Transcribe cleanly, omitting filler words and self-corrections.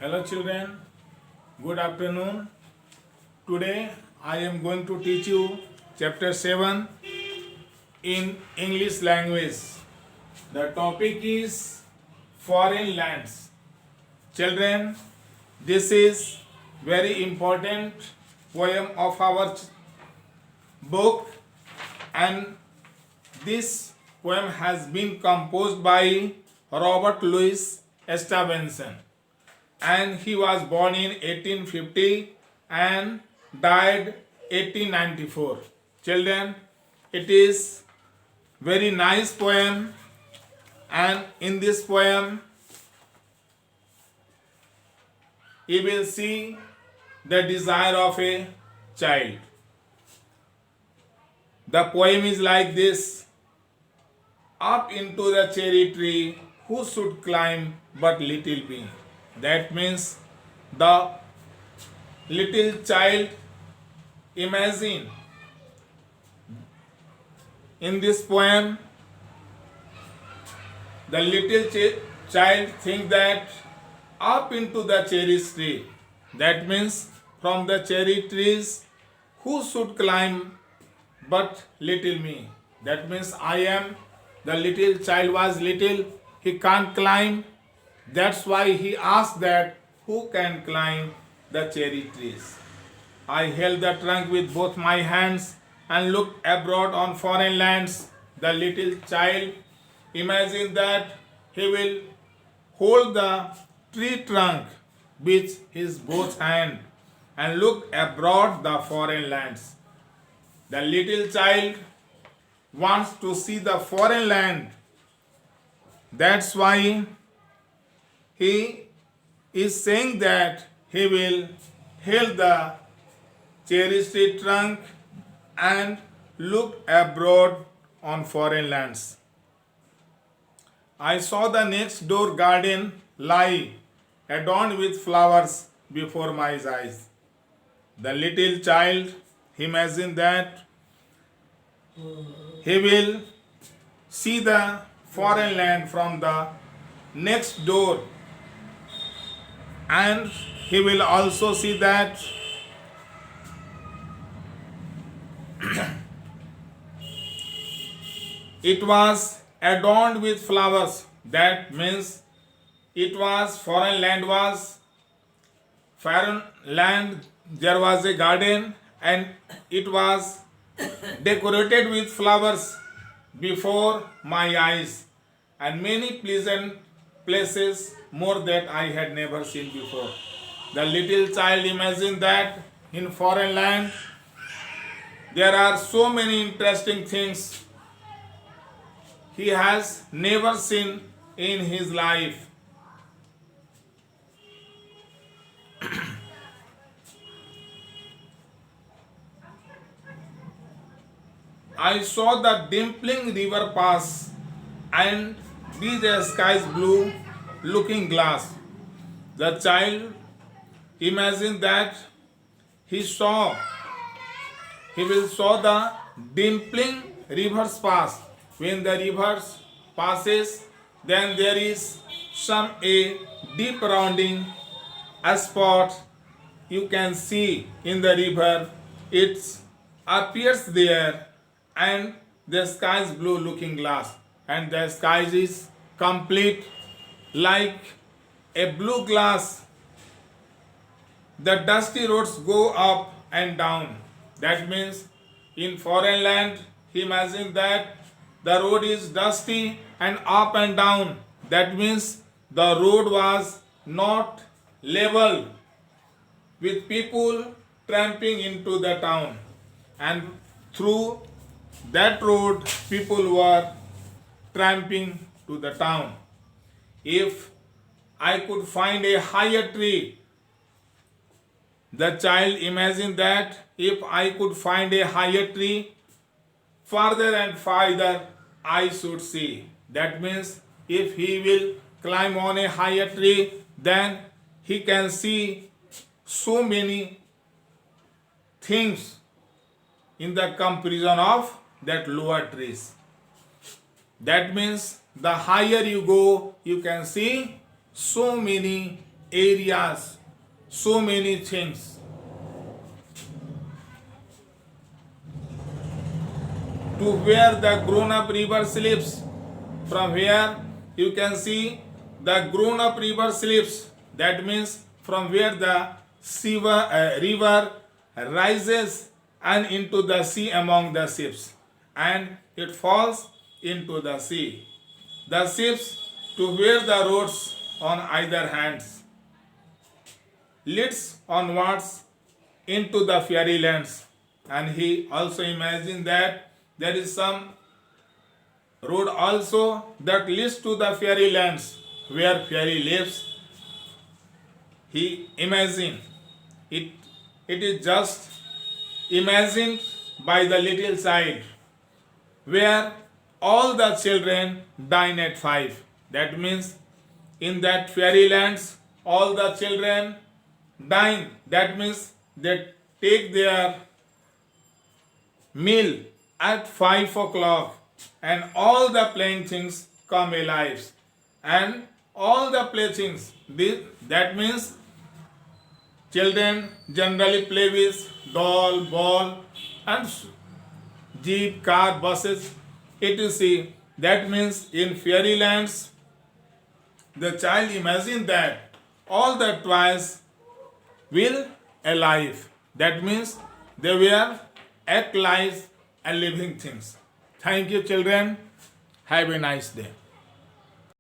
Hello children, good afternoon. Today I am going to teach you chapter 7 in English language. The topic is foreign lands. Children, this is very important poem of our book, and this poem has been composed by Robert Louis Stevenson, and he was born in 1850 and died 1894. Children, it is very nice poem, and in this poem you will see the desire of a child. The poem is like this: up into the cherry tree, who should climb but little me? That means the little child imagine in this poem, the little child think that up into the cherry tree. That means from the cherry trees, who should climb but little me? That means I am, the little child was little, he can't climb. That's why he asked that who can climb the cherry trees. I held the trunk with both my hands and looked abroad on foreign lands. The little child imagined that he will hold the tree trunk with his both hands and look abroad the foreign lands. The little child wants to see the foreign land. That's why he is saying that he will hold the cherry tree trunk and look abroad on foreign lands. I saw the next door garden lie adorned with flowers before my eyes. The little child imagined that he will see the foreign land from the next door, and he will also see that it was adorned with flowers. That means it was foreign land, there was a garden and it was decorated with flowers before my eyes, and many pleasant places more that I had never seen before. The little child imagined that in foreign land there are so many interesting things he has never seen in his life. I saw the dimpling river pass and be the sky's blue looking glass. The child imagined that he will saw the dimpling rivers pass. When the rivers passes, then there is some a deep rounding a spot you can see in the river. It appears there, and the sky is blue looking glass, and the sky is complete like a blue glass. The dusty roads go up and down. That means in foreign land he imagined that the road is dusty and up and down. That means the road was not level with people tramping into the town, and through that road people were tramping to the town. If I could find a higher tree, the child imagined that if I could find a higher tree, farther and farther I should see. That means if he will climb on a higher tree, then he can see so many things in the comparison of that lower trees. That means the higher you go, you can see so many areas, so many things. To where the grown-up river sleeps. From here you can see the grown-up river sleeps. That means from where the river rises and into the sea among the ships, and it falls into the sea. The ships to where the roads on either hands leads onwards into the fairylands. And he also imagined that there is some road also that leads to the fairylands where fairy lives. He imagined it. It is just imagined by the little child where all the children dine at 5. That means in that fairylands all the children dine. That means they take their meal at 5 o'clock, and all the playing things come alive, and all the playthings, that means children generally play with doll, ball, and jeep, car, buses, etc. That means in fairylands the child imagine that all the toys will alive. That means they were act live and living things. Thank you, children. Have a nice day.